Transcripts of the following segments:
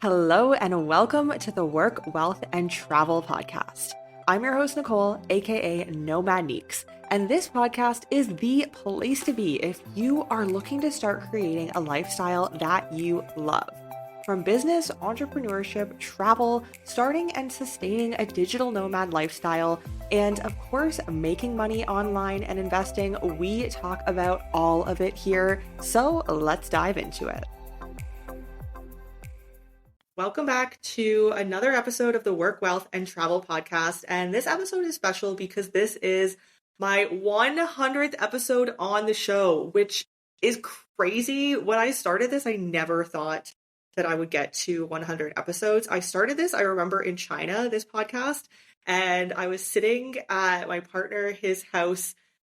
Hello, and welcome to the Work, Wealth, and Travel podcast. I'm your host, Nicole, aka Nomad Neeks, and this podcast is the place to be if you are looking to start creating a lifestyle that you love. From business, entrepreneurship, travel, starting and sustaining a digital nomad lifestyle, and of course, making money online and investing, we talk about all of it here. So let's dive into it. Welcome back to another episode of the Work, Wealth, and Travel podcast. And this episode is special because this is my 100th episode on the show, which is crazy. When I started this, I never thought that I would get to 100 episodes. I started this, I remember, in China, this podcast, and I was sitting at my partner, his house,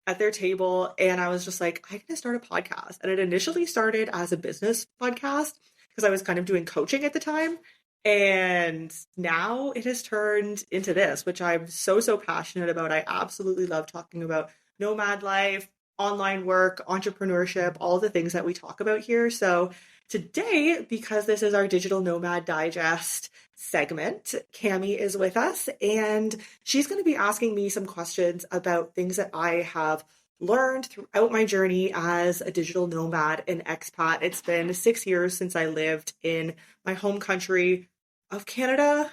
at their table, and I was just like, I'm going to start a podcast. And it initially started as a business podcast because I was kind of doing coaching at the time. And now it has turned into this, which I'm so passionate about. I absolutely love talking about nomad life, online work, entrepreneurship, all the things that we talk about here. So today, because this is our Digital Nomad Digest segment, Cami is with us, and she's going to be asking me some questions about things that I have learned throughout my journey as a digital nomad and expat. It's been 6 years since I lived in my home country of Canada.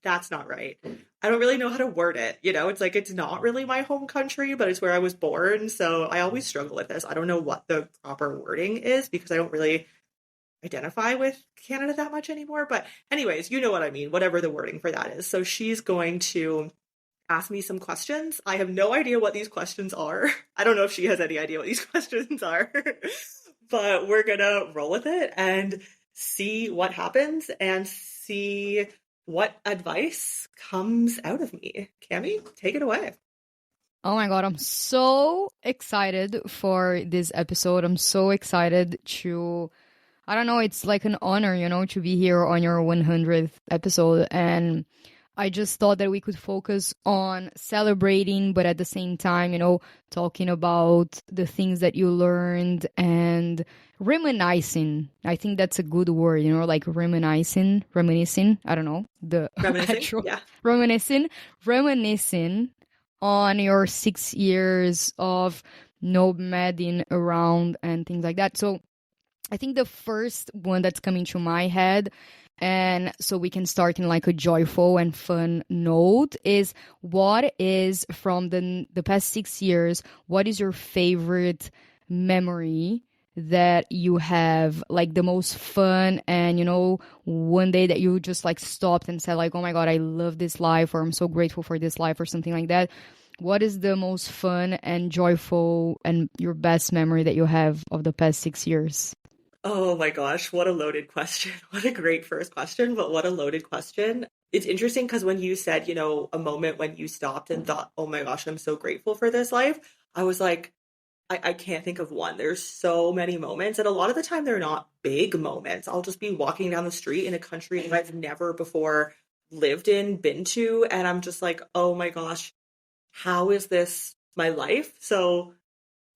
That's not right. I don't really know how to word it. It's like, it's not really my home country, but it's where I was born. So I always struggle with this. I don't know what the proper wording is because I don't really identify with Canada that much anymore. But anyways, you know what I mean, whatever the wording for that is. So she's going to ask me some questions. I have no idea what these questions are. I don't know if she has any idea what these questions are, but we're gonna roll with it and see what happens and see what advice comes out of me. Cami, take it away. Oh my God, I'm so excited for this episode. I'm so excited I don't know, it's like an honor, to be here on your 100th episode. And I just thought that we could focus on celebrating, but at the same time, talking about the things that you learned and reminiscing. I think that's a good word, like reminiscing. I don't know. Reminiscing? Actual, Yeah. Reminiscing on your 6 years of nomading around and things like that. So I think the first one that's coming to my head, and so we can start in like a joyful and fun note, is what is from the past 6 years, what is your favorite memory that you have, like the most fun, and one day that you just like stopped and said like, oh my God, I love this life, or I'm so grateful for this life, or something like that. What is the most fun and joyful and your best memory that you have of the past 6 years? Oh my gosh, what a loaded question. What a great first question, but what a loaded question. It's interesting because when you said, a moment when you stopped and thought, oh my gosh, I'm so grateful for this life, I was like, I can't think of one. There's so many moments, and a lot of the time they're not big moments. I'll just be walking down the street in a country that I've never before lived in, been to, and I'm just like, oh my gosh, how is this my life? So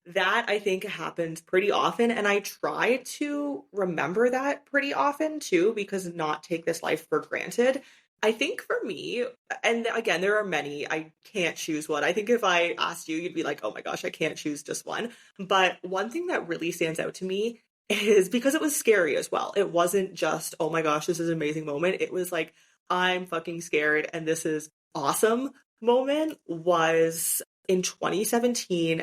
that, I think, happens pretty often, and I try to remember that pretty often too, because not take this life for granted. I think for me, and again, there are many, I can't choose one. I think if I asked you, you'd be like, oh my gosh, I can't choose just one. But one thing that really stands out to me is because it was scary as well. It wasn't just, oh my gosh, this is an amazing moment. It was like, I'm fucking scared and this is awesome moment, was in 2017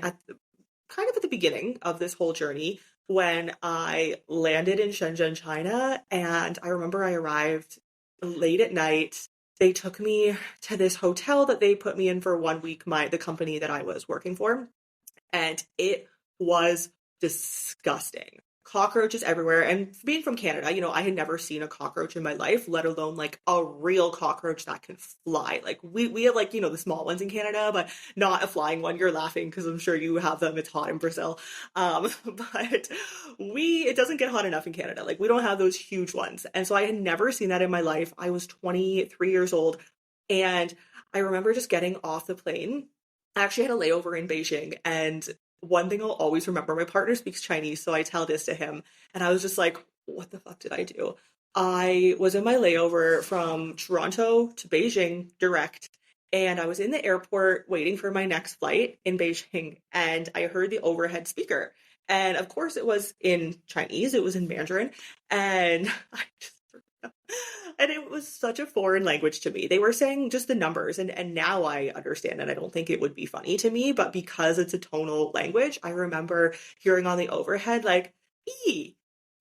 kind of at the beginning of this whole journey when I landed in Shenzhen, China. And I remember I arrived late at night. They took me to this hotel that they put me in for 1 week, the company that I was working for. And it was disgusting. Cockroaches everywhere. And being from Canada, I had never seen a cockroach in my life, let alone like a real cockroach that can fly. Like we have like, the small ones in Canada, but not a flying one. You're laughing because I'm sure you have them. It's hot in Brazil. But it doesn't get hot enough in Canada. Like we don't have those huge ones. And so I had never seen that in my life. I was 23 years old. And I remember just getting off the plane. I actually had a layover in Beijing, and one thing I'll always remember, my partner speaks Chinese, so I tell this to him, and I was just like, what the fuck did I do? I was in my layover from Toronto to Beijing direct, and I was in the airport waiting for my next flight in Beijing, and I heard the overhead speaker. And of course, it was in Chinese, it was in Mandarin, and I just and it was such a foreign language to me. They were saying just the numbers, and now I understand, and I don't think it would be funny to me, but because it's a tonal language, I remember hearing on the overhead like E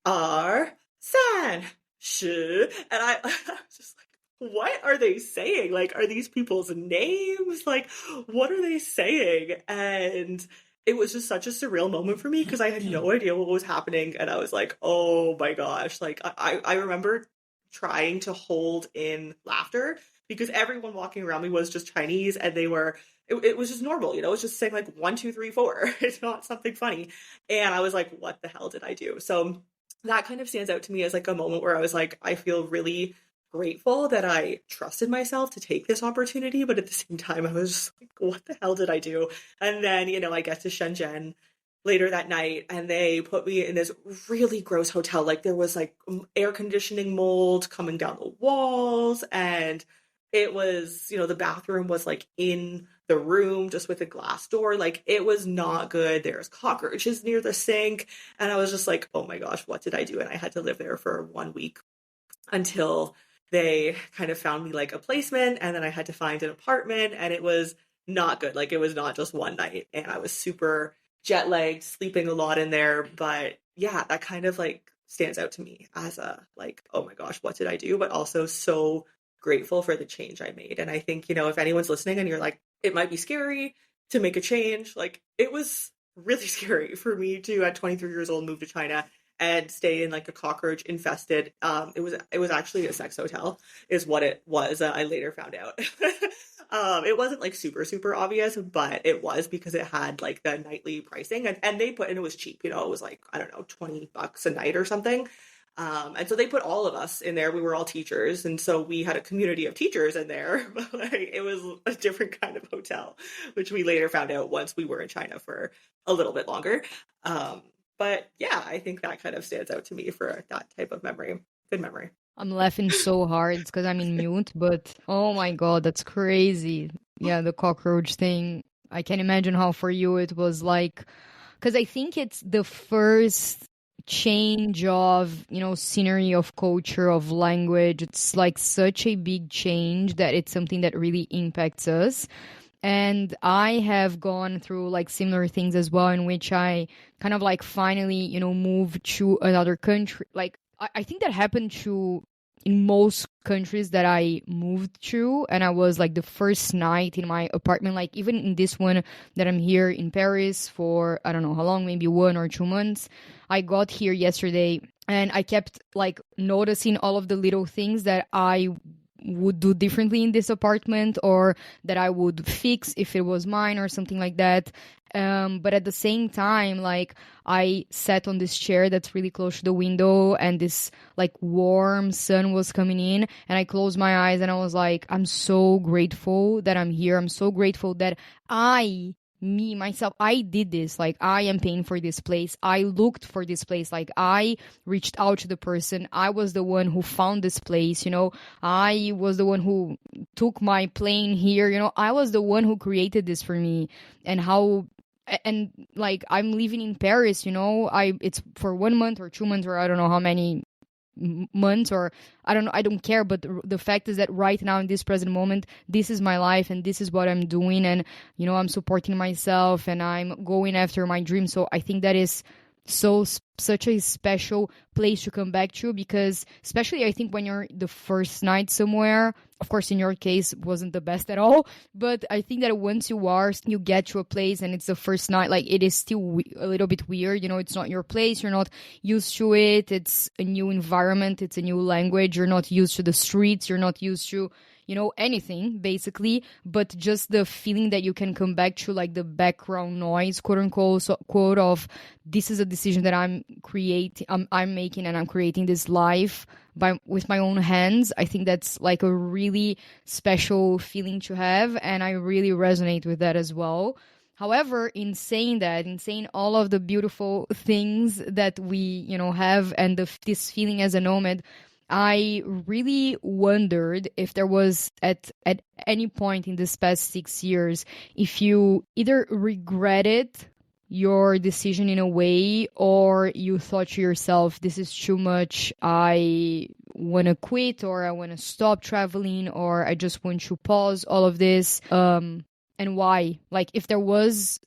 R San Shi, and I, I was just like, what are they saying? Like, are these people's names? Like, what are they saying? And it was just such a surreal moment for me because I had no idea what was happening, and I was like, oh my gosh. Like, I remember trying to hold in laughter because everyone walking around me was just Chinese, and it was just normal, you know, it's just saying like 1, 2, 3, 4. It's not something funny. And I was like, what the hell did I do? So that kind of stands out to me as like a moment where I was like, I feel really grateful that I trusted myself to take this opportunity, but at the same time I was just like, what the hell did I do? And then, you know, I get to Shenzhen later that night, and they put me in this really gross hotel. Like, there was like air conditioning mold coming down the walls, and it was, you know, the bathroom was like in the room just with a glass door. Like, it was not good. There's cockroaches near the sink, and I was just like, oh my gosh, what did I do? And I had to live there for 1 week until they kind of found me like a placement, and then I had to find an apartment, and it was not good. Like, it was not just one night, and I was super jet lagged, sleeping a lot in there. But yeah, that kind of like stands out to me as a like, oh my gosh, what did I do? But also so grateful for the change I made. And I think, you know, if anyone's listening and you're like, it might be scary to make a change, like, it was really scary for me to at 23 years old move to China and stay in like a cockroach infested, it was actually a sex hotel is what it was. I later found out. It wasn't like super super obvious, but it was because it had like the nightly pricing, and they put, and it was cheap, you know, it was like, I don't know, $20 a night or something. And so they put all of us in there. We were all teachers, and so we had a community of teachers in there. But like, it was a different kind of hotel, which we later found out once we were in China for a little bit longer. Um, but yeah, I think that kind of stands out to me for that type of memory. Good memory. I'm laughing so hard because I'm in mute, but oh my God, that's crazy. Yeah, the cockroach thing. I can imagine how for you it was like, because I think it's the first change of, you know, scenery, of culture, of language. It's like such a big change that it's something that really impacts us. And I have gone through like similar things as well, in which I kind of like finally, you know, moved to another country. Like, I think that happened to in most countries that I moved to. And I was like the first night in my apartment, like even in this one that I'm here in Paris for, I don't know how long, maybe 1 or 2 months. I got here yesterday, and I kept like noticing all of the little things that I would do differently in this apartment, or that I would fix if it was mine or something like that. But at the same time, like, I sat on this chair that's really close to the window, and this like warm sun was coming in, and I closed my eyes, and I was like, I'm so grateful that I'm here. I'm so grateful that me myself, I did this. Like, I am paying for this place. I looked for this place. Like, I reached out to the person. I was the one who found this place, you know. I was the one who took my plane here, you know. I was the one who created this for me. And like, I'm living in Paris, you know. It's for 1 month or 2 months, or I don't know how many months, or I don't know, I don't care. But the fact is that right now, in this present moment, this is my life, and this is what I'm doing, and you know, I'm supporting myself, and I'm going after my dream. So I think that is such a special place to come back to, because especially I think when you're the first night somewhere, of course in your case wasn't the best at all, but I think that once you get to a place and it's the first night, like, it is still a little bit weird, you know. It's not your place, you're not used to it, it's a new environment, it's a new language, you're not used to the streets, you're not used to, you know, anything basically. But just the feeling that you can come back to, like, the background noise, quote unquote, quote, of this is a decision that I'm making, and I'm creating this life with my own hands. I think that's like a really special feeling to have, and I really resonate with that as well. However, in saying all of the beautiful things that we, you know, have, and this feeling as a nomad, I really wondered if there was at any point in this past 6 years, if you either regretted your decision in a way, or you thought to yourself, this is too much, I want to quit, or I want to stop traveling, or I just want to pause all of this. And why? Like, if there was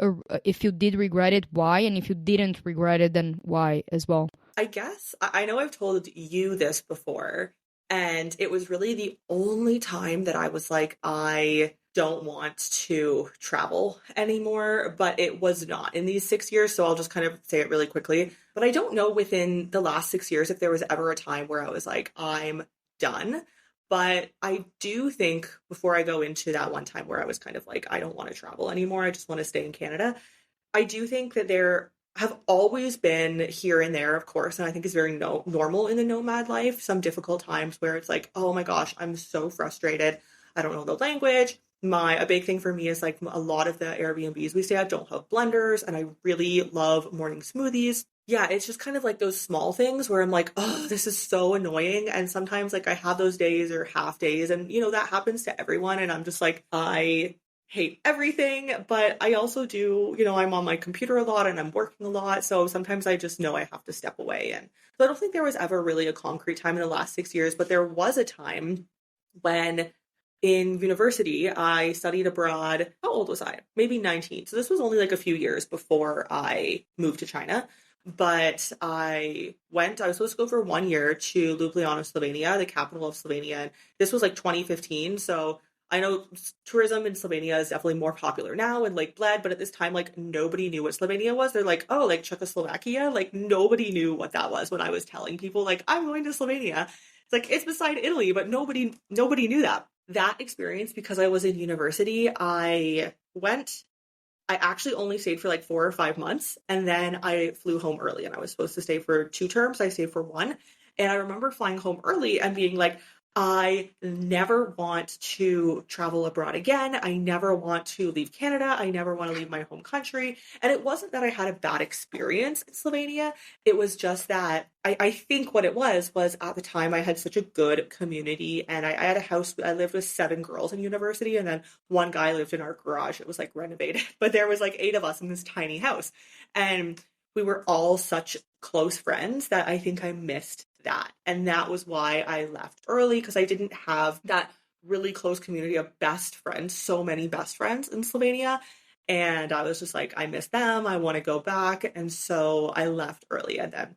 if you did regret it, why? And if you didn't regret it, then why as well? I guess I know I've told you this before, and it was really the only time that I was like, I don't want to travel anymore, but it was not in these 6 years. So I'll just kind of say it really quickly. But I don't know within the last 6 years if there was ever a time where I was like, I'm done. But I do think before I go into that one time where I was kind of like, I don't want to travel anymore, I just want to stay in Canada. I do think that there have always been here and there, of course, and I think it's very normal in the nomad life, some difficult times where it's like, oh my gosh, I'm so frustrated. I don't know the language. A big thing for me is like a lot of the Airbnbs we stay at don't have blenders, and I really love morning smoothies. Yeah, it's just kind of like those small things where I'm like, oh, this is so annoying. And sometimes like I have those days or half days, and that happens to everyone. And I'm just like, I hate everything, but I also do, I'm on my computer a lot and I'm working a lot. So sometimes I just know I have to step away. And so I don't think there was ever really a concrete time in the last 6 years, but there was a time when in university I studied abroad. How old was I? Maybe 19. So this was only like a few years before I moved to China. But I was supposed to go for 1 year to Ljubljana, Slovenia, the capital of Slovenia. And this was like 2015. So I know tourism in Slovenia is definitely more popular now and like bled, but at this time, like nobody knew what Slovenia was. They're like, oh, like Czechoslovakia. Like nobody knew what that was when I was telling people, like, I'm going to Slovenia. It's like it's beside Italy, but nobody knew that. That experience, because I was in university, I actually only stayed for like 4 or 5 months, and then I flew home early, and I was supposed to stay for 2 terms. I stayed for one. And I remember flying home early and being like, I never want to travel abroad again. I never want to leave Canada. I never want to leave my home country. And it wasn't that I had a bad experience in Slovenia. It was just that I think what it was at the time I had such a good community, and I had a house. I lived with 7 girls in university, and then one guy lived in our garage. It was like renovated, but there was like 8 of us in this tiny house. And we were all such close friends that I think I missed that. And that was why I left early, because I didn't have that really close community of best friends, so many best friends in Slovenia. And I was just like, I miss them. I want to go back. And so I left early. And then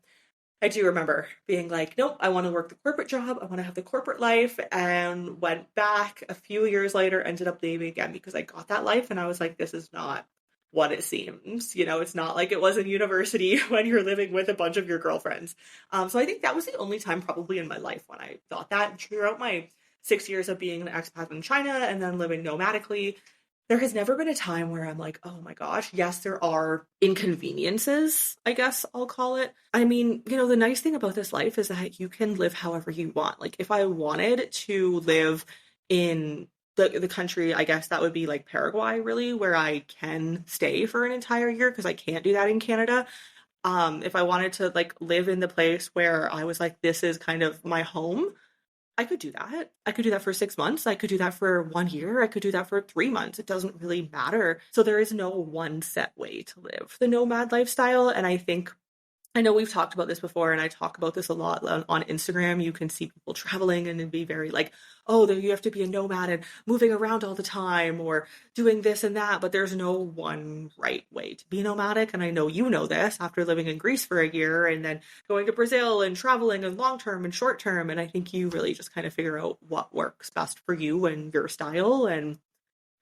I do remember being like, nope, I want to work the corporate job. I want to have the corporate life. And went back a few years later, ended up leaving again because I got that life. And I was like, this is not what it seems. It's not like it was in university when you're living with a bunch of your girlfriends. So I think that was the only time probably in my life when I thought that. Throughout my 6 years of being an expat in China and then living nomadically, there has never been a time where I'm like, oh my gosh, yes, there are inconveniences, I guess I'll call it. I mean, the nice thing about this life is that you can live however you want. Like if I wanted to live in the country, I guess that would be like Paraguay, really, where I can stay for an entire year because I can't do that in Canada. If I wanted to like live in the place where I was like, this is kind of my home, I could do that. I could do that for 6 months. I could do that for 1 year. I could do that for 3 months. It doesn't really matter. So there is no one set way to live the nomad lifestyle. And I know we've talked about this before, and I talk about this a lot on Instagram. You can see people traveling and be very like, oh, you have to be a nomad and moving around all the time or doing this and that. But there's no one right way to be nomadic. And I know you know this after living in Greece for a year and then going to Brazil and traveling and long term and short term. And I think you really just kind of figure out what works best for you and your style. And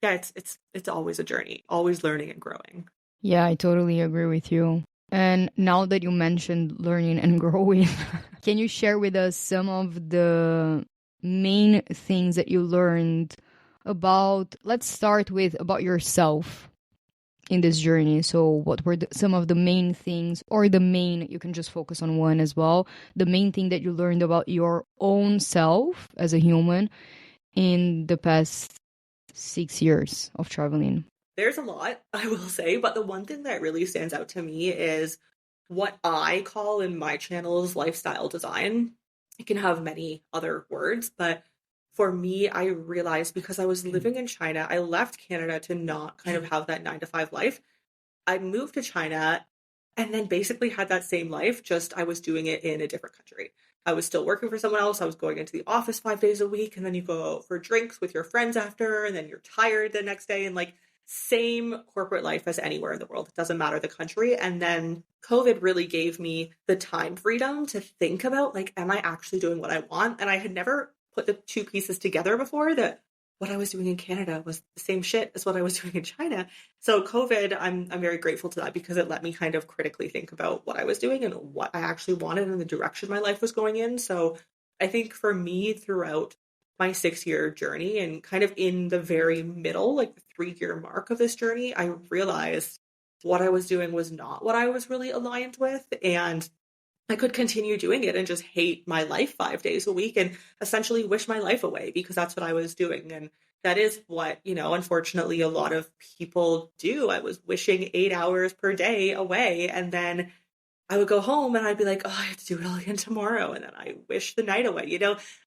yeah, it's always a journey, always learning and growing. Yeah, I totally agree with you. And now that you mentioned learning and growing, can you share with us some of the main things that you learned let's start with about yourself in this journey. So what were some of the main things, or you can just focus on one as well, the main thing that you learned about your own self as a human in the past 6 years of traveling? There's a lot, I will say, but the one thing that really stands out to me is what I call in my channels lifestyle design. it can have many other words, but for me, I realized because I was living in China, I left Canada to not kind of have that 9 to 5 life. I moved to China and then basically had that same life, just I was doing it in a different country. I was still working for someone else. I was going into the office 5 days a week, and then you go out for drinks with your friends after, and then you're tired the next day, and like same corporate life as anywhere in the world. It doesn't matter the country. And then COVID really gave me the time freedom to think about like, am I actually doing what I want? And I had never put the two pieces together before that what I was doing in Canada was the same shit as what I was doing in China. So COVID, I'm very grateful to that because it let me kind of critically think about what I was doing and what I actually wanted and the direction my life was going in. So I think for me throughout my 6 year journey and kind of in the very middle, like the 3 year mark of this journey, I realized what I was doing was not what I was really aligned with. And I could continue doing it and just hate my life 5 days a week and essentially wish my life away because that's what I was doing. And that is what, unfortunately, a lot of people do. I was wishing 8 hours per day away. And then I would go home and I'd be like, oh, I have to do it all again tomorrow. And then I wish the night away.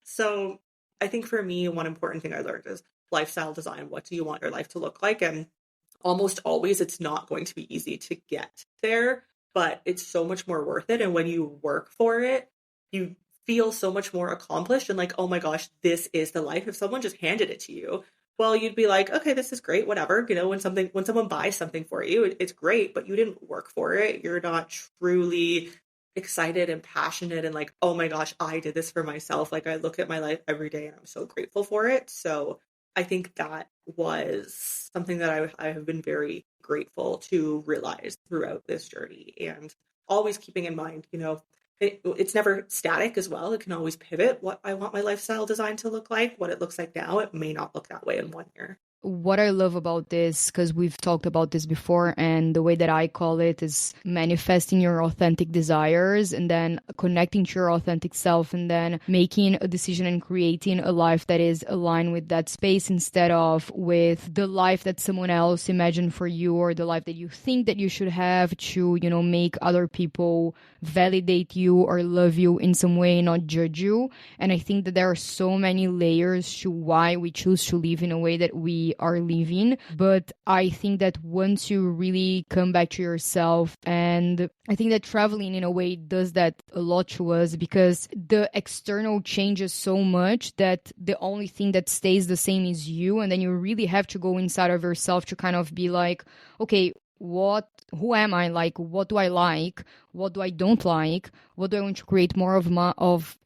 So I think for me, one important thing I learned is lifestyle design. What do you want your life to look like? And almost always it's not going to be easy to get there, but it's so much more worth it. And when you work for it, you feel so much more accomplished and like, oh my gosh, this is the life. If someone just handed it to you, well, you'd be like, okay, this is great, whatever. When someone buys something for you, it's great, but you didn't work for it. You're not truly excited and passionate and like, oh my gosh, I did this for myself. Like I look at my life every day and I'm so grateful for it. So I think that was something that I have been very grateful to realize throughout this journey and always keeping in mind, it's never static as well. It can always pivot what I want my lifestyle design to look like. What it looks like now, it may not look that way in 1 year. What I love about this, because we've talked about this before, and the way that I call it is manifesting your authentic desires and then connecting to your authentic self and then making a decision and creating a life that is aligned with that space instead of with the life that someone else imagined for you or the life that you think that you should have to, make other people validate you or love you in some way, not judge you. And I think that there are so many layers to why we choose to live in a way that we are living. But I think that once you really come back to yourself, and I think that traveling in a way does that a lot to us because the external changes so much that the only thing that stays the same is you. And then you really have to go inside of yourself to kind of be like, okay, who am I? Like, what do I like? What do I don't like? What do I want to create more of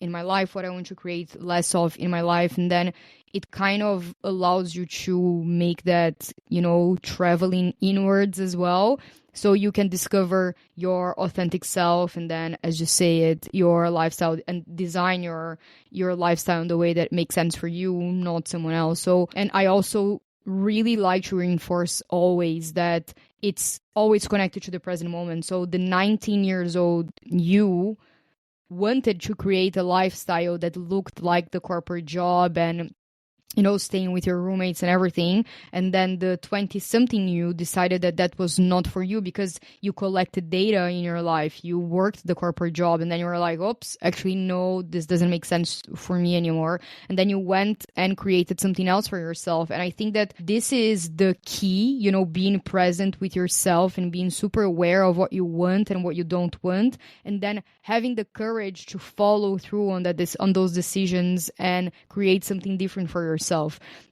in my life? What I want to create less of in my life? And then it kind of allows you to make that, traveling inwards as well. So you can discover your authentic self and then, as you say it, your lifestyle and design your lifestyle in the way that makes sense for you, not someone else. So, and I also really like to reinforce always that it's always connected to the present moment. So the 19 years old you wanted to create a lifestyle that looked like the corporate job and staying with your roommates and everything. And then the 20-something you decided that that was not for you because you collected data in your life. You worked the corporate job and then you were like, oops, actually, no, this doesn't make sense for me anymore. And then you went and created something else for yourself. And I think that this is the key, being present with yourself and being super aware of what you want and what you don't want. And then having the courage to follow through on those decisions and create something different for yourself.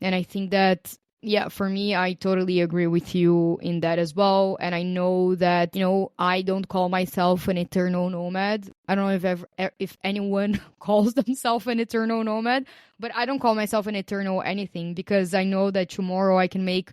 And I think that, yeah, for me, I totally agree with you in that as well. And I know that, I don't call myself an eternal nomad. I don't know if anyone calls themselves an eternal nomad, but I don't call myself an eternal anything because I know that tomorrow I can make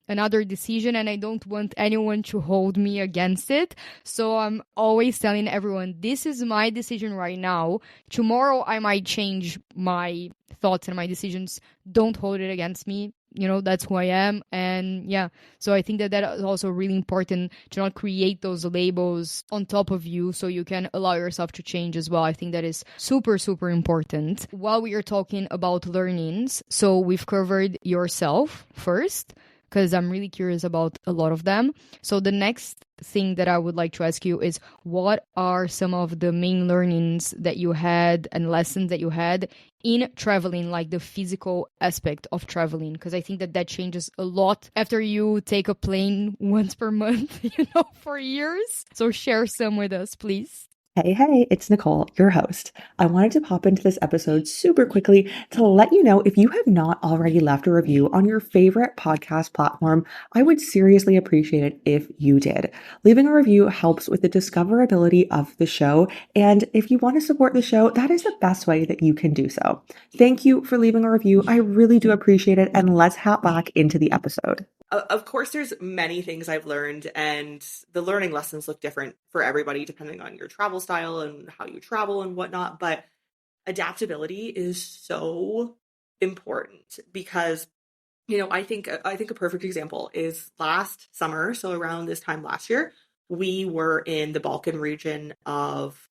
another decision and I don't want anyone to hold me against it. So I'm always telling everyone, this is my decision right now. Tomorrow I might change my thoughts and my decisions. Don't hold it against me. That's who I am. And yeah, so I think that is also really important to not create those labels on top of you so you can allow yourself to change as well. I think that is super, super important. While we are talking about learnings, so we've covered yourself first, because I'm really curious about a lot of them. So the next thing that I would like to ask you is, what are some of the main learnings that you had and lessons that you had in traveling, like the physical aspect of traveling? Because I think that that changes a lot after you take a plane once per month, for years. So share some with us, please. Hey, it's Nicole, your host. I wanted to pop into this episode super quickly to let you know, if you have not already left a review on your favorite podcast platform, I would seriously appreciate it if you did. Leaving a review helps with the discoverability of the show, and if you want to support the show, that is the best way that you can do so. Thank you for leaving a review. I really do appreciate it, and let's hop back into the episode. Of course, there's many things I've learned, and the learning lessons look different for everybody depending on your travel style and how you travel and whatnot. But adaptability is so important because, I think a perfect example is last summer. So around this time last year, we were in the Balkan region of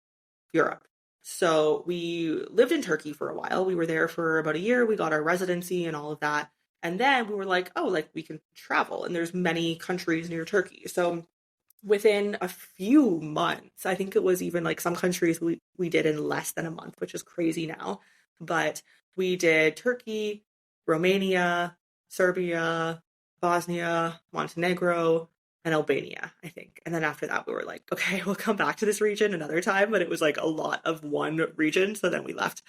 Europe. So we lived in Turkey for a while. We were there for about a year. We got our residency and all of that. And then we were like, oh, like we can travel. And there's many countries near Turkey. So within a few months, I think it was even like some countries we did in less than a month, which is crazy now. But we did Turkey, Romania, Serbia, Bosnia, Montenegro, and Albania, I think. And then after that, we were like, okay, we'll come back to this region another time. But it was like a lot of one region. So then we left.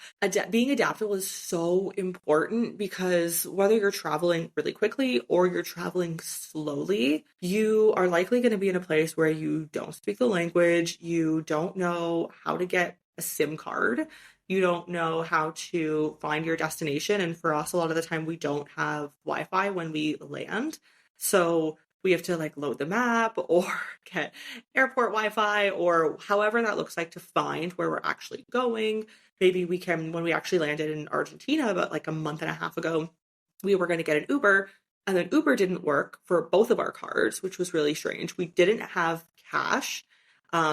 Being adaptable is so important because whether you're traveling really quickly or you're traveling slowly, you are likely going to be in a place where you don't speak the language, you don't know how to get a SIM card, you don't know how to find your destination. And for us, a lot of the time, we don't have Wi-Fi when we land. So we have to like load the map or get airport Wi-Fi or however that looks like to find where we're actually going. Maybe we can, when we actually landed in Argentina about like a month and a half ago, we were going to get an Uber, and then Uber didn't work for both of our cards, which was really strange. We didn't have cash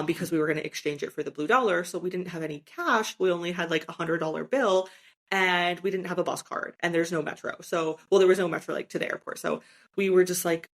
because we were going to exchange it for the blue dollar. So we didn't have any cash. We only had like $100 bill, and we didn't have a bus card, and there's no metro. So, well, there was no metro like to the airport. So we were just like,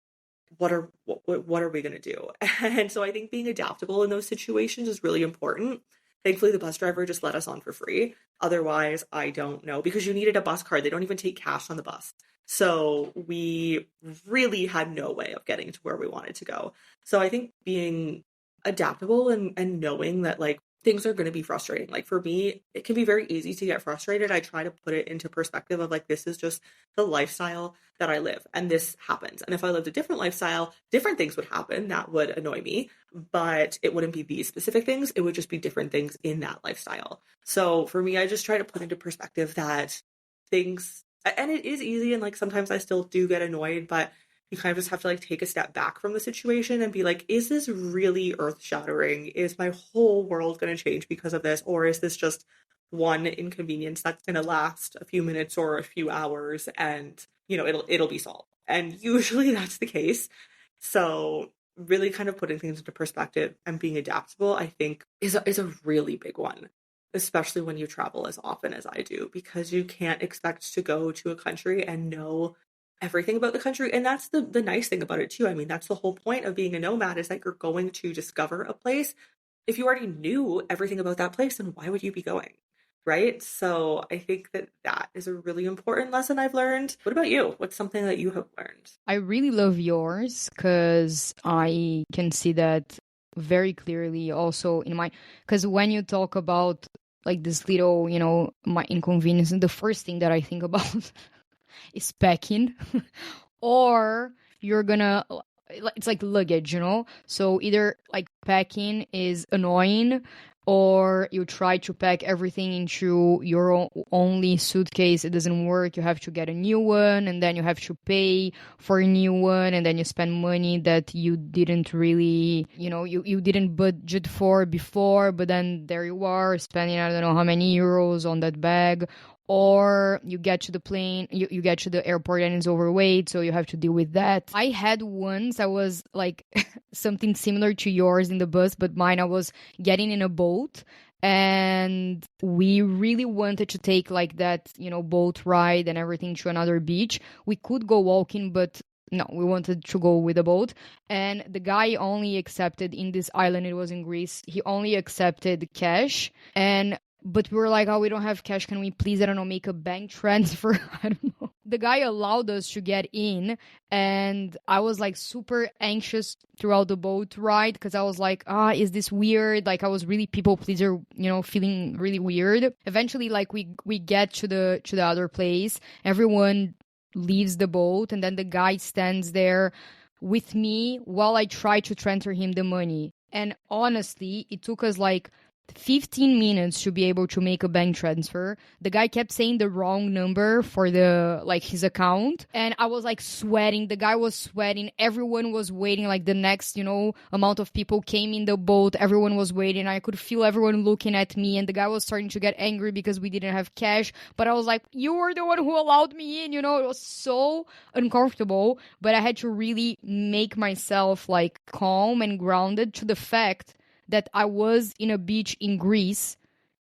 what are we going to do? And so I think being adaptable in those situations is really important. Thankfully, the bus driver just let us on for free. Otherwise, I don't know, because you needed a bus card. They don't even take cash on the bus. So we really had no way of getting to where we wanted to go. So I think being adaptable and knowing that like things are going to be frustrating. Like for me, it can be very easy to get frustrated. I try to put it into perspective of like, this is just the lifestyle that I live and this happens. And if I lived a different lifestyle, different things would happen that would annoy me, but it wouldn't be these specific things. It would just be different things in that lifestyle. So for me, I just try to put into perspective that things, and it is easy. And like, sometimes I still do get annoyed, but you kind of just have to like take a step back from the situation and be like, is this really earth shattering? Is my whole world going to change because of this? Or is this just one inconvenience that's going to last a few minutes or a few hours and, it'll be solved. And usually that's the case. So really kind of putting things into perspective and being adaptable, I think is a really big one, especially when you travel as often as I do, because you can't expect to go to a country and know everything about the country. And that's the nice thing about it too. I mean, that's the whole point of being a nomad, is that you're going to discover a place. If you already knew everything about that place, then why would you be going? Right? So I think that is a really important lesson I've learned. What about you? What's something that you have learned? I really love yours because I can see that very clearly also in my, because when you talk about like this little, my inconvenience, the first thing that I think about is packing or you're gonna, it's like luggage, so either like packing is annoying or you try to pack everything into your only suitcase. It doesn't work. You have to get a new one, and then you have to pay for a new one, and then you spend money that you didn't really, you didn't budget for before, but then there you are spending I don't know how many euros on that bag. Or you get to the plane, you get to the airport and it's overweight, so you have to deal with that. I had once, I was like something similar to yours in the bus, but mine, I was getting in a boat and we really wanted to take like that, boat ride and everything to another beach. We could go walking, but no, we wanted to go with a boat. And the guy only accepted, in this island, it was in Greece, he only accepted cash. But we were like, oh, we don't have cash. Can we please, I don't know, make a bank transfer? I don't know. The guy allowed us to get in. And I was like super anxious throughout the boat ride because I was like, is this weird? Like I was really people pleaser, feeling really weird. Eventually, like we get to the other place. Everyone leaves the boat, and then the guy stands there with me while I try to transfer him the money. And honestly, it took us like 15 minutes to be able to make a bank transfer. The guy kept saying the wrong number for his account, and I was like sweating. The guy was sweating. Everyone was waiting. Like the next amount of people came in the boat. Everyone was waiting. I could feel everyone looking at me, and the guy was starting to get angry because we didn't have cash. But I was like, you were the one who allowed me in. It was so uncomfortable, but I had to really make myself like calm and grounded to the fact that I was in a beach in Greece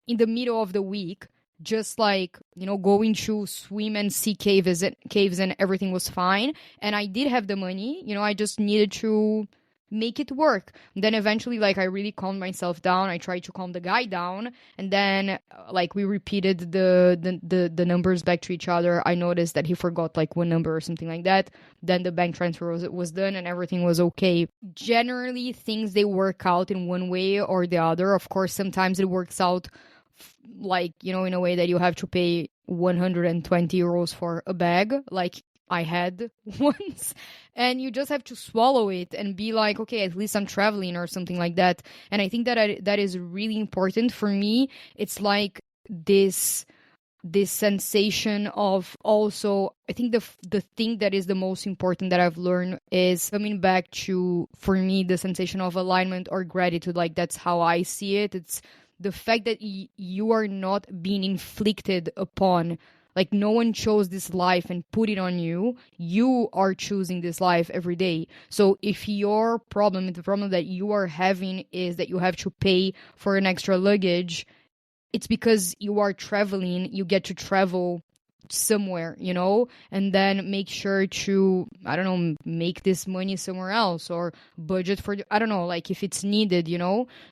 in the middle of the week, just like, going to swim and see caves and everything was fine. And I did have the money, I just needed to make it work. And then eventually, like, I really calmed myself down. I tried to calm the guy down. And then, like, we repeated the numbers back to each other. I noticed that he forgot, like, one number or something like that. Then the bank transfer was done and everything was okay. Generally, things, they work out in one way or the other. Of course, sometimes it works out, like, in a way that you have to pay 120 euros for a bag. Like, I had once, and you just have to swallow it and be like, okay, at least I'm traveling or something like that. And I think that is really important for me. It's like this sensation of, also, I think the thing that is the most important that I've learned is coming back to, for me, the sensation of alignment or gratitude. Like, that's how I see it. It's the fact that you are not being inflicted upon. Like, no one chose this life and put it on you. You are choosing this life every day. So if the problem that you are having is that you have to pay for an extra luggage, it's because you are traveling. You get to travel somewhere, and then make sure to, I don't know, make this money somewhere else or budget for, I don't know, like if it's needed,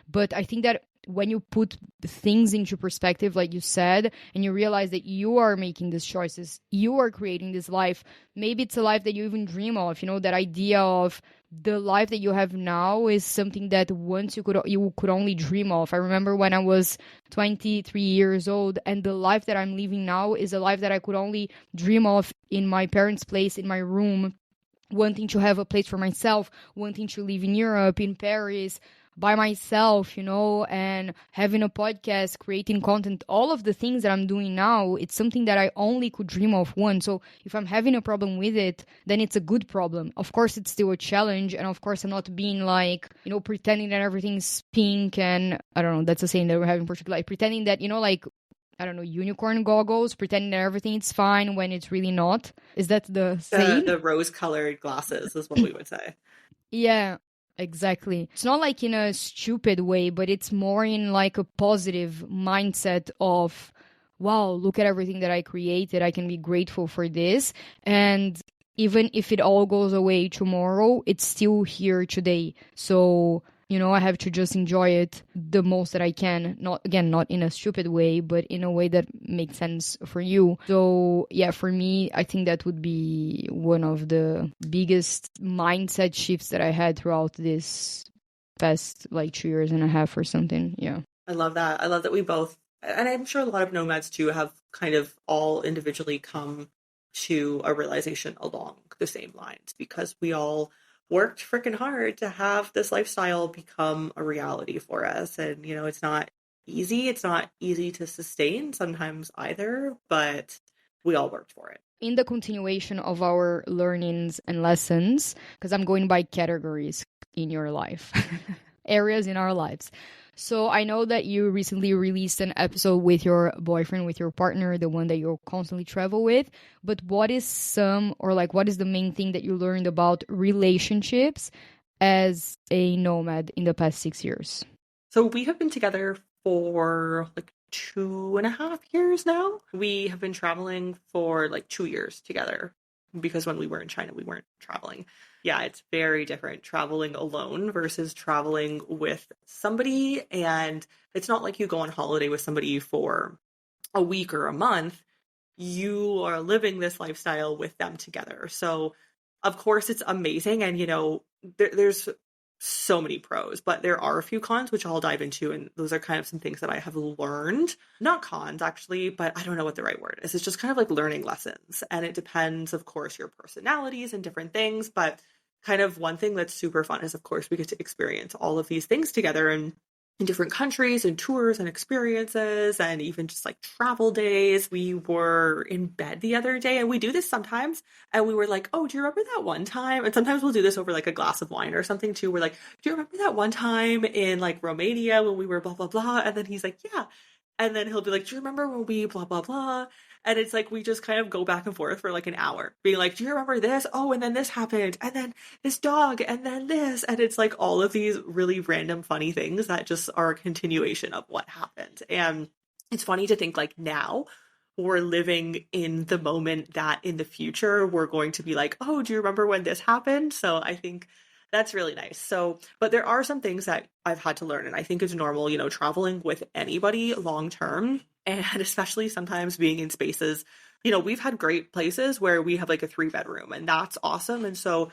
But I think that when you put things into perspective, like you said, and you realize that you are making these choices, you are creating this life. Maybe it's a life that you even dream of, that idea of the life that you have now is something that once you could only dream of. I remember when I was 23 years old, and the life that I'm living now is a life that I could only dream of in my parents' place, in my room, wanting to have a place for myself, wanting to live in Europe, in Paris, by myself, and having a podcast, creating content, all of the things that I'm doing now, it's something that I only could dream of once. So if I'm having a problem with it, then it's a good problem. Of course, it's still a challenge. And of course, I'm not being like, pretending that everything's pink and, I don't know, that's a saying that we're having in Portugal, like pretending that, like, I don't know, unicorn goggles, pretending that everything is fine when it's really not. Is that the saying? The rose-colored glasses is what we would say. Yeah. Exactly. It's not like in a stupid way, but it's more in like a positive mindset of, wow, look at everything that I created. I can be grateful for this. And even if it all goes away tomorrow, it's still here today. So, I have to just enjoy it the most that I can. Not in a stupid way, but in a way that makes sense for you. So, yeah, for me, I think that would be one of the biggest mindset shifts that I had throughout this past, like, 2 years and a half or something. Yeah. I love that. I love that we both, and I'm sure a lot of nomads too, have kind of all individually come to a realization along the same lines, because we all worked freaking hard to have this lifestyle become a reality for us. And, it's not easy. It's not easy to sustain sometimes either, but we all worked for it. In the continuation of our learnings and lessons, because I'm going by categories in your life, areas in our lives. So I know that you recently released an episode with your boyfriend, with your partner, the one that you constantly travel with. But what is the main thing that you learned about relationships as a nomad in the past 6 years? So we have been together for like 2.5 years now. We have been traveling for like 2 years together. because when we were in China, we weren't traveling. Yeah, it's very different traveling alone versus traveling with somebody. And it's not like you go on holiday with somebody for a week or a month. You are living this lifestyle with them together. So, of course, it's amazing. And, there's so many pros, but there are a few cons, which I'll dive into. And those are kind of some things that I have learned. Not cons, actually, but I don't know what the right word is. It's just kind of like learning lessons. And it depends, of course, your personalities and different things. But kind of one thing that's super fun is, of course, we get to experience all of these things together and in different countries and tours and experiences and even just like travel days. We were in bed the other day and we do this sometimes and we were like, oh, do you remember that one time? And sometimes we'll do this over like a glass of wine or something too. We're like, do you remember that one time in like Romania when we were blah, blah, blah? And then he's like, yeah. And then he'll be like, do you remember when we blah, blah, blah? And it's like we just kind of go back and forth for like an hour, being like, do you remember this? Oh, and then this happened. And then this dog, and then this. And it's like all of these really random, funny things that just are a continuation of what happened. And it's funny to think like now we're living in the moment that in the future we're going to be like, oh, do you remember when this happened? So I think that's really nice. So, but there are some things that I've had to learn, and I think it's normal, traveling with anybody long term, and especially sometimes being in spaces, we've had great places where we have like a 3-bedroom, and that's awesome. And so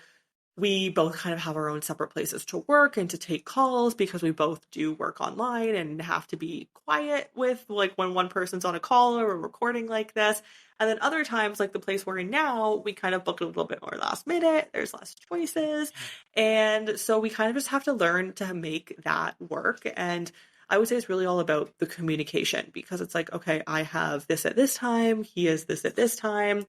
we both kind of have our own separate places to work and to take calls because we both do work online and have to be quiet with like when one person's on a call or a recording like this. And then other times, like the place we're in now, we kind of book a little bit more last minute. There's less choices. And so we kind of just have to learn to make that work. And I would say it's really all about the communication because it's like, okay, I have this at this time, he has this at this time.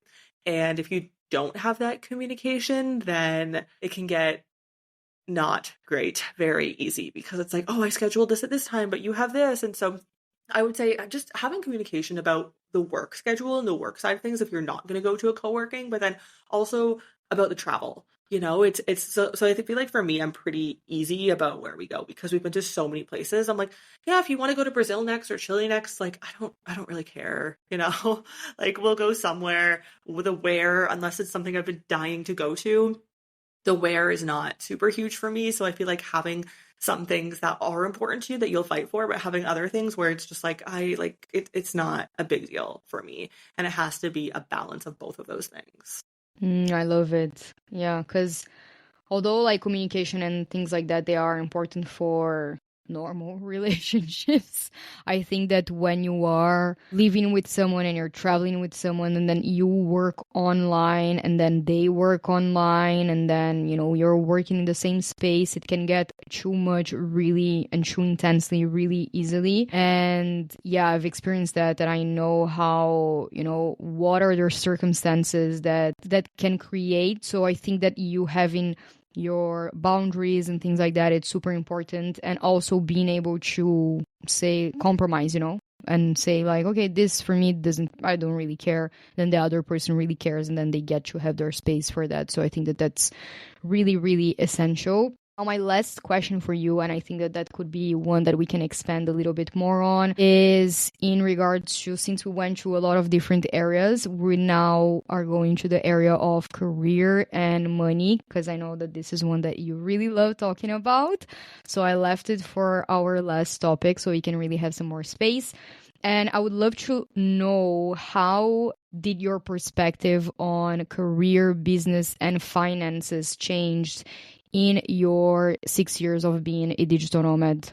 And if you don't have that communication, then it can get not great very easy because it's like, oh, I scheduled this at this time, but you have this. And so I would say just having communication about the work schedule and the work side of things if you're not going to go to a co-working, but then also about the travel. It's so I feel like for me, I'm pretty easy about where we go because we've been to so many places. I'm like, yeah, if you want to go to Brazil next or Chile next, like I don't really care, like we'll go somewhere with a where unless it's something I've been dying to go to. The where is not super huge for me. So I feel like having some things that are important to you that you'll fight for, but having other things where it's just like, it's not a big deal for me. And it has to be a balance of both of those things. I love it. Yeah, because although like communication and things like that, they are important for normal relationships. I think that when you are living with someone and you're traveling with someone and then you work online and then they work online and then, you're working in the same space, it can get too much really and too intensely really easily. And yeah, I've experienced that and I know how, what are the circumstances that can create. So I think that you having your boundaries and things like that, it's super important. And also being able to say compromise, and say like, okay, this for me I don't really care. Then the other person really cares and then they get to have their space for that. So I think that that's really, really essential. Now, my last question for you, and I think that could be one that we can expand a little bit more on, is in regards to, since we went through a lot of different areas, we now are going to the area of career and money, because I know that this is one that you really love talking about. So I left it for our last topic so we can really have some more space. And I would love to know, how did your perspective on career, business, and finances changed in your 6 years of being a digital nomad?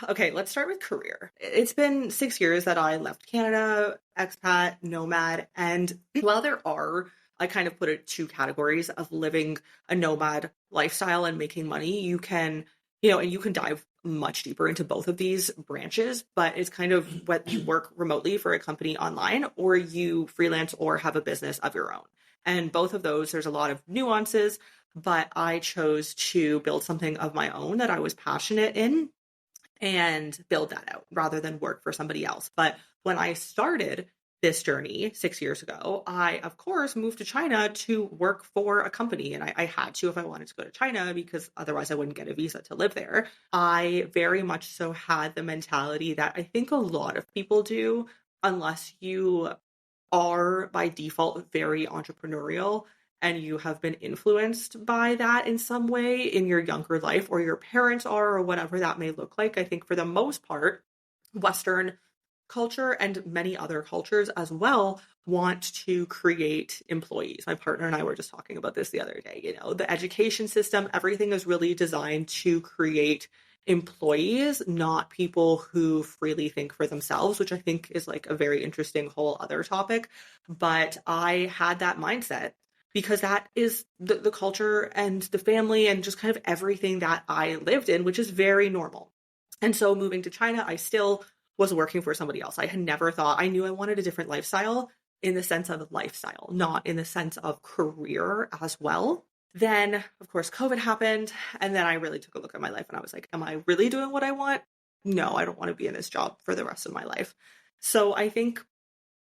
Okay, let's start with career. It's been 6 years that I left Canada, expat, nomad, and while I kind of put it 2 categories of living a nomad lifestyle and making money. You can, and you can dive much deeper into both of these branches, but it's kind of whether you work remotely for a company online or you freelance or have a business of your own. And both of those, there's a lot of nuances, but I chose to build something of my own that I was passionate in and build that out rather than work for somebody else. But when I started this journey 6 years ago, I, of course, moved to China to work for a company. And I had to if I wanted to go to China because otherwise I wouldn't get a visa to live there. I very much so had the mentality that I think a lot of people do, unless you are by default very entrepreneurial and you have been influenced by that in some way in your younger life, or your parents are, or whatever that may look like. I think for the most part, Western culture and many other cultures as well want to create employees. My partner and I were just talking about this the other day. You know, the education system, everything is really designed to create employees, not people who freely think for themselves, which I think is like a very interesting whole other topic. But I had that mindset because that is the culture and the family and just kind of everything that I lived in, which is very normal. And so moving to China, I still was working for somebody else. I had never thought, I knew I wanted a different lifestyle in the sense of lifestyle, not in the sense of career as well. Then, of course, COVID happened. And then I really took a look at my life and I was like, am I really doing what I want? No, I don't want to be in this job for the rest of my life. So I think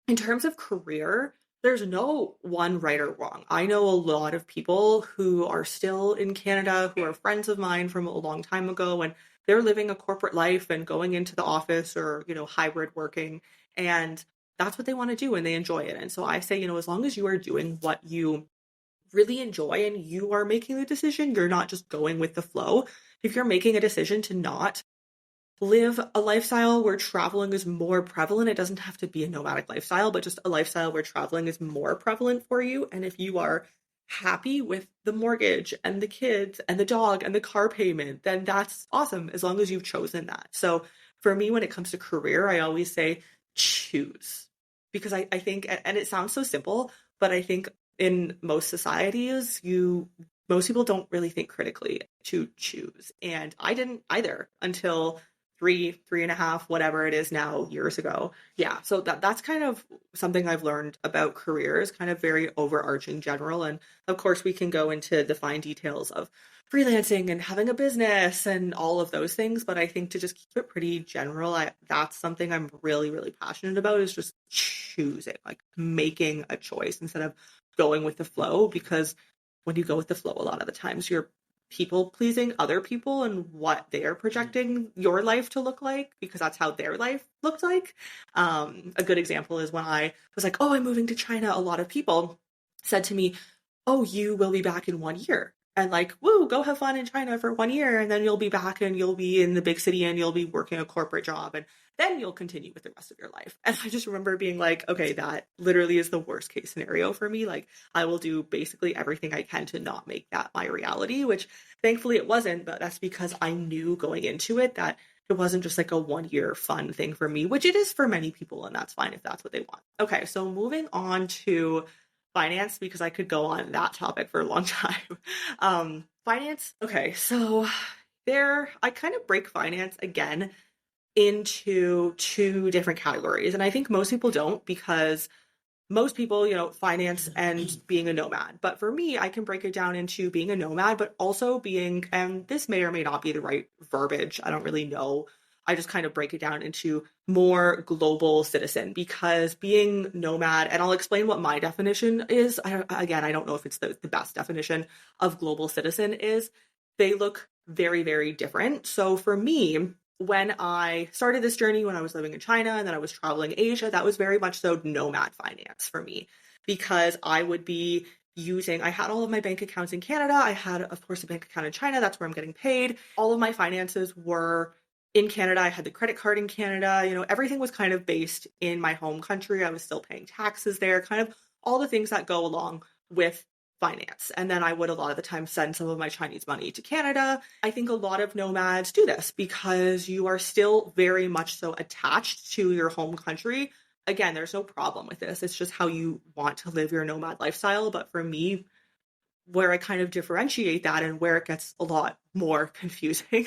in terms of career, there's no one right or wrong. I know a lot of people who are still in Canada, who are friends of mine from a long time ago, and they're living a corporate life and going into the office or, you know, hybrid working. And that's what they want to do and they enjoy it. And so I say, you know, as long as you are doing what you really enjoy and you are making the decision, you're not just going with the flow. If you're making a decision to not live a lifestyle where traveling is more prevalent. It doesn't have to be a nomadic lifestyle, but just a lifestyle where traveling is more prevalent for you. And if you are happy with the mortgage and the kids and the dog and the car payment, then that's awesome as long as you've chosen that. So for me, when it comes to career, I always say choose because I think, and it sounds so simple, but I think in most societies, most people don't really think critically to choose. And I didn't either until 3.5, whatever it is now, years ago. Yeah. So that's kind of something I've learned about careers, kind of very overarching general. And of course, we can go into the fine details of freelancing and having a business and all of those things. But I think to just keep it pretty general, that's something I'm really, really passionate about is just choosing, like making a choice instead of going with the flow. Because when you go with the flow, a lot of the times you're people pleasing other people and what they're projecting your life to look like because that's how their life looked like. A good example is when I was like, oh, I'm moving to China. A lot of people said to me, oh, you will be back in 1 year. And like, woo, go have fun in China for 1 year. And then you'll be back and you'll be in the big city and you'll be working a corporate job. And then you'll continue with the rest of your life. And I just remember being like, okay, that literally is the worst case scenario for me. Like I will do basically everything I can to not make that my reality, which thankfully it wasn't, but that's because I knew going into it that it wasn't just like a 1 year fun thing for me, which it is for many people. And that's fine if that's what they want. Okay. So moving on to finance, because I could go on that topic for a long time. Finance. Okay. So I kind of break finance again into two different categories. And I think most people don't because most people, you know, finance and being a nomad. But for me, I can break it down into being a nomad, but also being, and this may or may not be the right verbiage. I don't really know. I just kind of break it down into more global citizen because being nomad, and I'll explain what my definition is. I don't know if it's the best definition of global citizen is. They look very, very different. So for me, when I started this journey, when I was living in China and then I was traveling Asia, that was very much so nomad finance for me because I would be I had all of my bank accounts in Canada. I had, of course, a bank account in China. That's where I'm getting paid. All of my finances were in Canada. I had the credit card in Canada. You know, everything was kind of based in my home country. I was still paying taxes there, kind of all the things that go along with finance. And then I would a lot of the time send some of my Chinese money to Canada. I think a lot of nomads do this because you are still very much so attached to your home country. Again, there's no problem with this. It's just how you want to live your nomad lifestyle. But for me, where I kind of differentiate that and where it gets a lot more confusing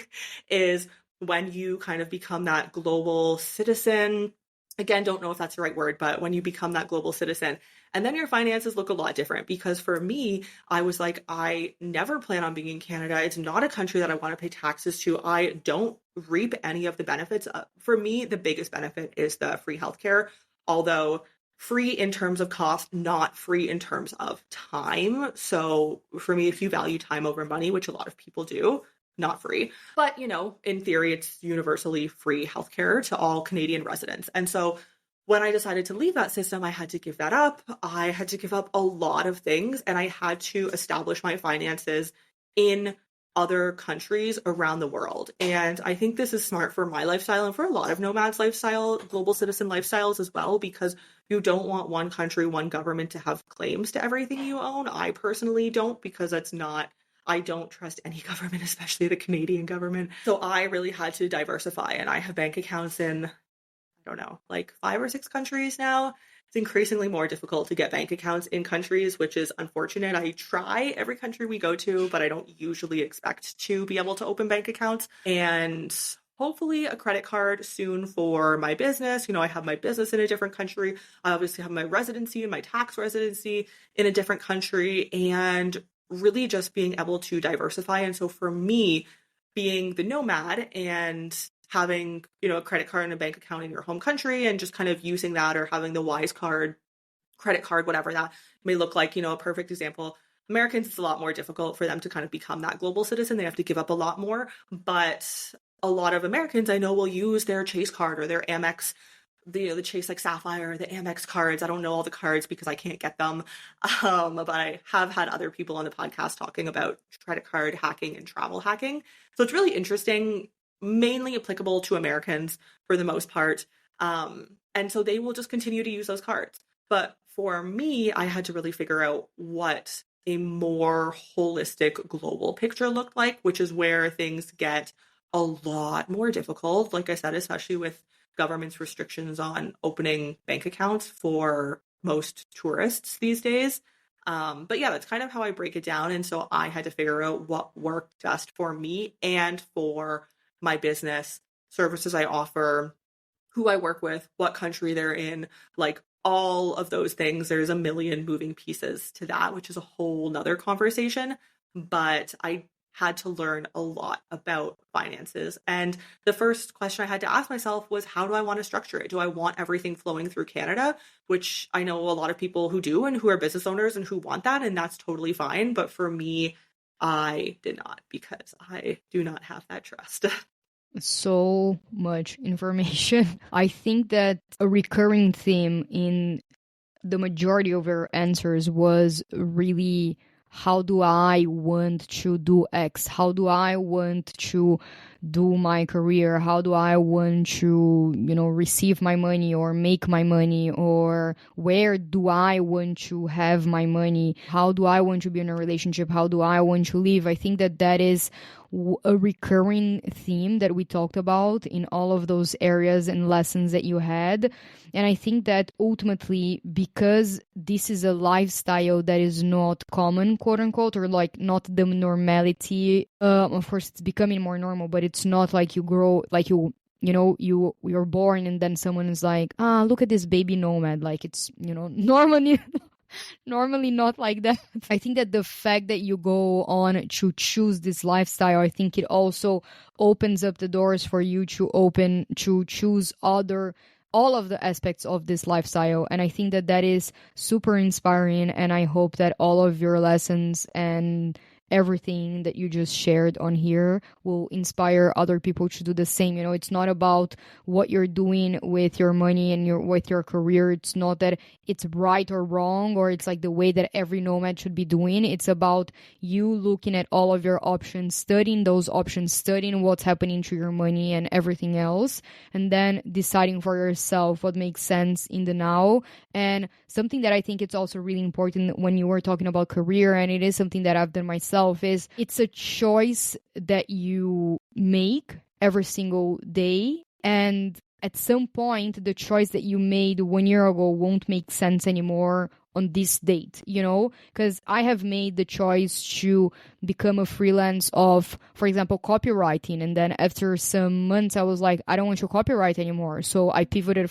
is when you kind of become that global citizen. Again, don't know if that's the right word, but when you become that global citizen, and then your finances look a lot different because for me, I was like, I never plan on being in Canada. It's not a country that I want to pay taxes to. I don't reap any of the benefits. For me, the biggest benefit is the free healthcare, although free in terms of cost, not free in terms of time. So for me, if you value time over money, which a lot of people do, not free. But, you know, in theory, it's universally free healthcare to all Canadian residents. And so when I decided to leave that system, I had to give that up. I had to give up a lot of things, and I had to establish my finances in other countries around the world. And I think this is smart for my lifestyle and for a lot of nomads lifestyle, global citizen lifestyles as well, because you don't want one country, one government to have claims to everything you own. I personally don't, because I don't trust any government, especially the Canadian government. So I really had to diversify, and I have bank accounts in, I don't know, like 5 or 6 countries now. It's increasingly more difficult to get bank accounts in countries, which is unfortunate. I try every country we go to, but I don't usually expect to be able to open bank accounts. And hopefully a credit card soon for my business. I have my business in a different country. I obviously have my residency and my tax residency in a different country, and really just being able to diversify. And so for me, being the nomad and having, a credit card and a bank account in your home country and just kind of using that, or having the Wise card, credit card, whatever that may look like, a perfect example. Americans, it's a lot more difficult for them to kind of become that global citizen. They have to give up a lot more. But a lot of Americans I know will use their Chase card or their Amex, the Chase like Sapphire, the Amex cards. I don't know all the cards because I can't get them. But I have had other people on the podcast talking about credit card hacking and travel hacking. So it's really interesting, mainly applicable to Americans for the most part. And so they will just continue to use those cards. But for me, I had to really figure out what a more holistic global picture looked like, which is where things get a lot more difficult. Like I said, especially with government's restrictions on opening bank accounts for most tourists these days. But yeah, that's kind of how I break it down. And so I had to figure out what worked best for me and for my business, services I offer, who I work with, what country they're in, like all of those things. There's a million moving pieces to that, which is a whole nother conversation. But I had to learn a lot about finances. And the first question I had to ask myself was, how do I want to structure it? Do I want everything flowing through Canada? Which I know a lot of people who do and who are business owners and who want that, and that's totally fine. But for me, I did not, because I do not have that trust. So much information. I think that a recurring theme in the majority of your answers was really, how do I want to do X? How do I want to do my career? How do I want to, receive my money or make my money? Or where do I want to have my money? How do I want to be in a relationship? How do I want to live? I think that is a recurring theme that we talked about in all of those areas and lessons that you had. And I think that ultimately, because this is a lifestyle that is not common, quote unquote, or like not the normality, of course it's becoming more normal, but it's not like you grow, like you're born and then someone is like, look at this baby nomad. Like it's, normally not like that. I think that the fact that you go on to choose this lifestyle, I think it also opens up the doors for you to choose all of the aspects of this lifestyle. And I think that is super inspiring. And I hope that all of your lessons and everything that you just shared on here will inspire other people to do the same. It's not about what you're doing with your money and with your career. It's not that it's right or wrong, or it's like the way that every nomad should be doing. It's about you looking at all of your options, studying those options, studying what's happening to your money and everything else, and then deciding for yourself what makes sense in the now. And something that I think it's also really important when you were talking about career, and it is something that I've done myself, is it's a choice that you make every single day. And at some point, the choice that you made 1 year ago won't make sense anymore on this date, because I have made the choice to become a freelance of, for example, copywriting. And then after some months, I was like, I don't want to copyright anymore. So I pivoted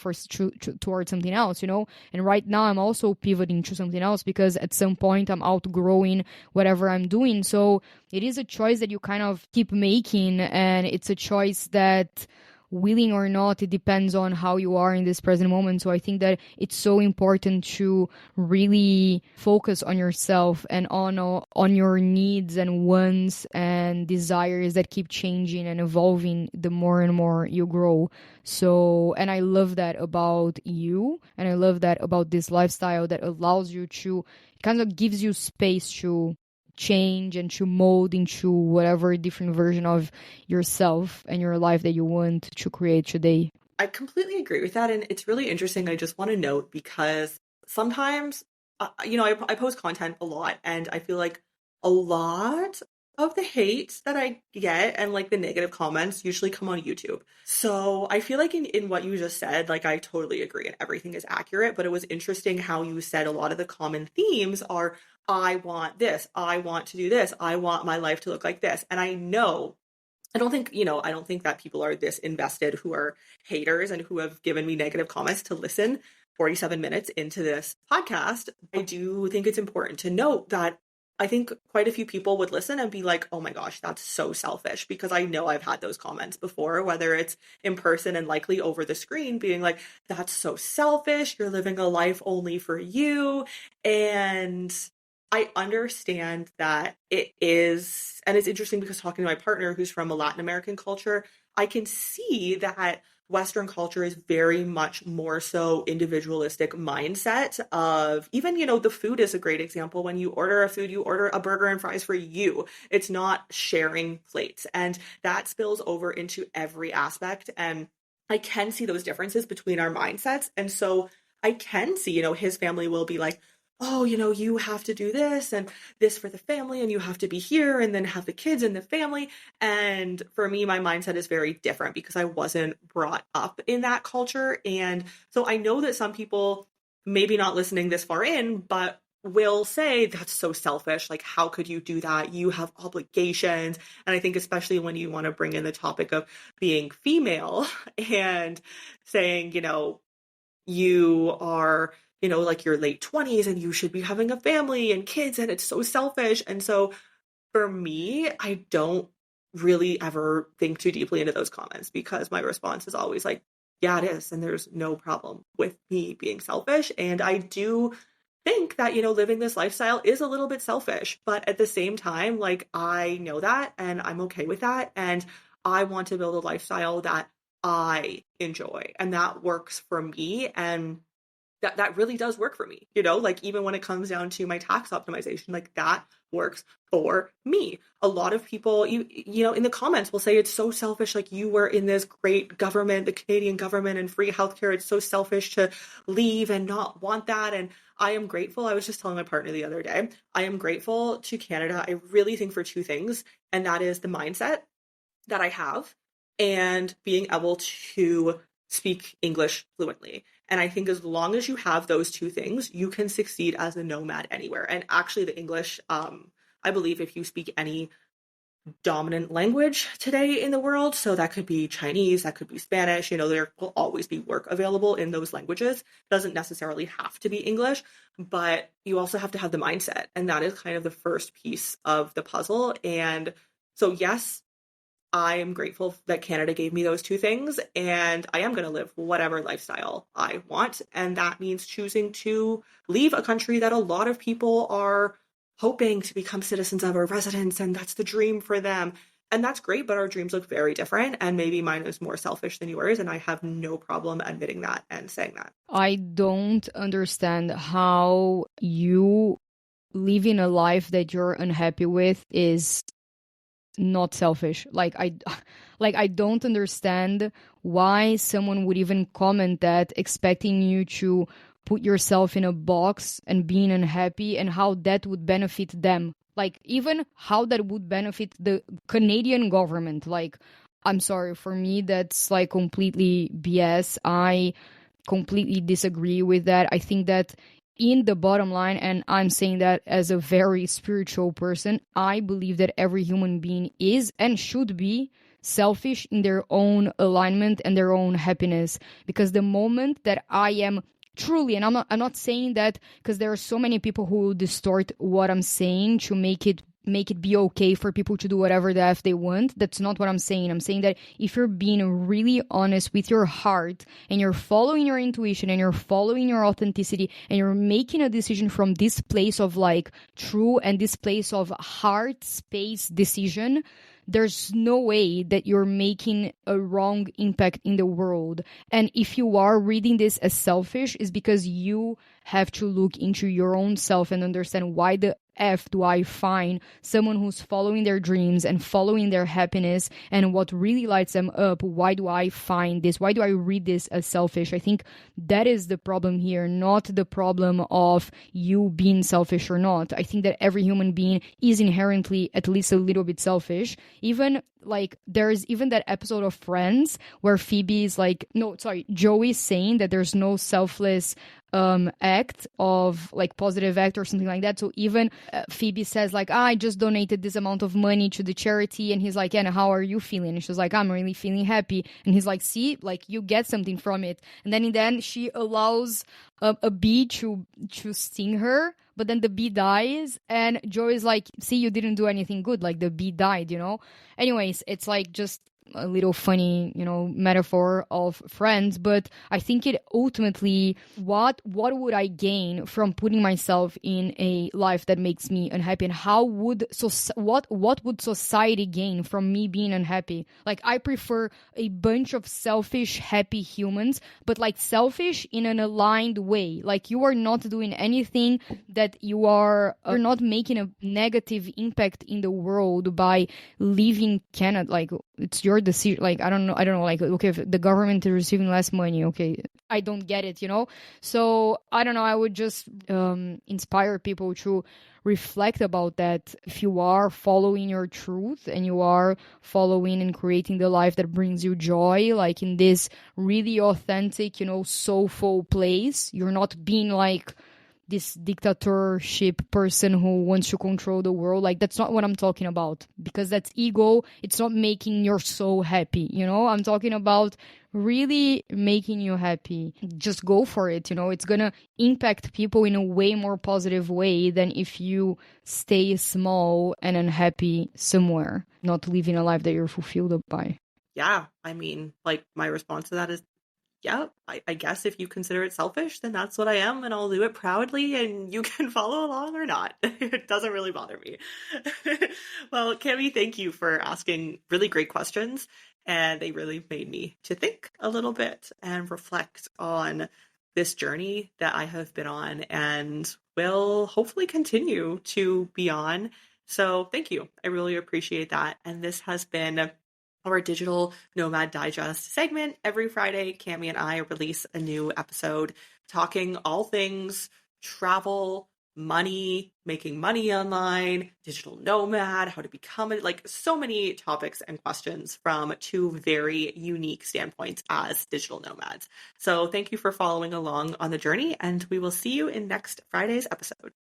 towards something else, And right now I'm also pivoting to something else because at some point I'm outgrowing whatever I'm doing. So it is a choice that you kind of keep making. And it's a choice that willing or not, it depends on how you are in this present moment. So I think that it's so important to really focus on yourself and on your needs and wants and desires that keep changing and evolving the more and more you grow. So, and I love that about you, and I love that about this lifestyle that allows you to, it kind of gives you space to change and to mold into whatever different version of yourself and your life that you want to create today. I completely agree with that. And it's really interesting. I just want to note because sometimes, I post content a lot, and I feel like a lot of the hate that I get and like the negative comments usually come on YouTube. So I feel like in what you just said, like I totally agree and everything is accurate, but it was interesting how you said a lot of the common themes are, I want this, I want to do this, I want my life to look like this. And I don't think that people are this invested who are haters and who have given me negative comments to listen 47 minutes into this podcast. I do think it's important to note that I think quite a few people would listen and be like, oh my gosh, that's so selfish, because I know I've had those comments before, whether it's in person and likely over the screen, being like, that's so selfish. You're living a life only for you. And I understand that it is, and it's interesting because talking to my partner who's from a Latin American culture, I can see that Western culture is very much more so individualistic mindset of even, the food is a great example. When you order a food, you order a burger and fries for you. It's not sharing plates. And that spills over into every aspect. And I can see those differences between our mindsets. And so I can see, his family will be like, oh, you have to do this and this for the family, and you have to be here and then have the kids and the family. And for me, my mindset is very different because I wasn't brought up in that culture. And so I know that some people, maybe not listening this far in, but will say, that's so selfish. Like, how could you do that? You have obligations. And I think especially when you want to bring in the topic of being female and saying, you are, like your late 20s and you should be having a family and kids, and it's so selfish. And so for me, I don't really ever think too deeply into those comments because my response is always like, yeah, it is. And there's no problem with me being selfish. And I do think that, living this lifestyle is a little bit selfish, but at the same time, like I know that and I'm okay with that. And I want to build a lifestyle that I enjoy and that works for me. And that really does work for me, like even when it comes down to my tax optimization, like that works for me. A lot of people, in the comments will say it's so selfish. Like, you were in this great government, the Canadian government, and free healthcare. It's so selfish to leave and not want that. And I am grateful. I was just telling my partner the other day, I am grateful to Canada. I really think for two things, and that is the mindset that I have and being able to speak English fluently. And I think as long as you have those two things, you can succeed as a nomad anywhere. And actually the English, I believe if you speak any dominant language today in the world, so that could be Chinese, that could be Spanish, there will always be work available in those languages. It doesn't necessarily have to be English, but you also have to have the mindset. And that is kind of the first piece of the puzzle. And so, yes, I am grateful that Canada gave me those two things, and I am going to live whatever lifestyle I want. And that means choosing to leave a country that a lot of people are hoping to become citizens of or residents, and that's the dream for them. And that's great, but our dreams look very different, and maybe mine is more selfish than yours, and I have no problem admitting that and saying that. I don't understand how you living a life that you're unhappy with is not selfish. Like I don't understand why someone would even comment that, expecting you to put yourself in a box and being unhappy, and how that would benefit them. Like, even how that would benefit the Canadian government. Like, I'm sorry, for me that's like completely BS. I completely disagree with that. I think that in the bottom line, and I'm saying that as a very spiritual person, I believe that every human being is and should be selfish in their own alignment and their own happiness. Because the moment that I am truly, and I'm not saying that because there are so many people who distort what I'm saying to make it make it be okay for people to do whatever the F they want. That's not what I'm saying. I'm saying that if you're being really honest with your heart and you're following your intuition and you're following your authenticity and you're making a decision from this place of like true and this place of heart space decision, there's no way that you're making a wrong impact in the world. And if you are reading this as selfish, it's because you have to look into your own self and understand why the F do I find someone who's following their dreams and following their happiness and what really lights them up. Why do I find this? Why do I read this as selfish? I think that is the problem here, not the problem of you being selfish or not. I think that every human being is inherently at least a little bit selfish. Even like there's even that episode of Friends where Phoebe's like, no, sorry, Joey's saying that there's no selfless act of like positive act or something like that. So even Phoebe says like, I just donated this amount of money to the charity, and he's like, and how are you feeling? And she's like, I'm really feeling happy. And he's like, see, like you get something from it. And then in the end she allows a bee to sting her, but then the bee dies, and Joey's like, see, you didn't do anything good, like the bee died, you know. Anyways, it's like just a little funny, you know, metaphor of Friends. But I think it ultimately, what would I gain from putting myself in a life that makes me unhappy, and how would what would society gain from me being unhappy? Like, I prefer a bunch of selfish happy humans, but like selfish in an aligned way. Like, you are not doing anything that you're not making a negative impact in the world by leaving Canada. Like, it's your decision. Like, I don't know, like, okay, if the government is receiving less money, okay, I don't get it, you know. So I don't know, I would just inspire people to reflect about that. If you are following your truth and you are following and creating the life that brings you joy, like in this really authentic, you know, soulful place, you're not being like this dictatorship person who wants to control the world. Like, that's not what I'm talking about, because that's ego. It's not making your soul happy, you know. I'm talking about really making you happy. Just go for it, you know. It's gonna impact people in a way more positive way than if you stay small and unhappy somewhere, not living a life that you're fulfilled by. Yeah, I mean, like, my response to that is, yeah, I guess if you consider it selfish, then that's what I am, and I'll do it proudly, and you can follow along or not. It doesn't really bother me. Well, Cami, thank you for asking really great questions, and they really made me to think a little bit and reflect on this journey that I have been on and will hopefully continue to be on. So thank you. I really appreciate that. And this has been our digital Nomad Digest segment. Every Friday, Cami and I release a new episode talking all things travel, money, making money online, digital nomad, how to become it, like so many topics and questions from two very unique standpoints as digital nomads. So thank you for following along on the journey, and we will see you in next Friday's episode.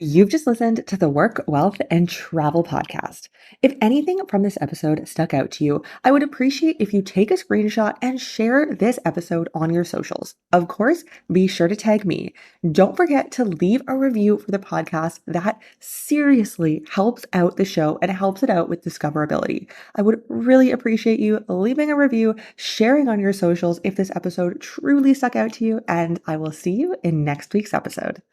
You've just listened to the Work, Wealth, and Travel podcast. If anything from this episode stuck out to you, I would appreciate if you take a screenshot and share this episode on your socials. Of course, be sure to tag me. Don't forget to leave a review for the podcast. That seriously helps out the show and helps it out with discoverability. I would really appreciate you leaving a review, sharing on your socials if this episode truly stuck out to you, and I will see you in next week's episode.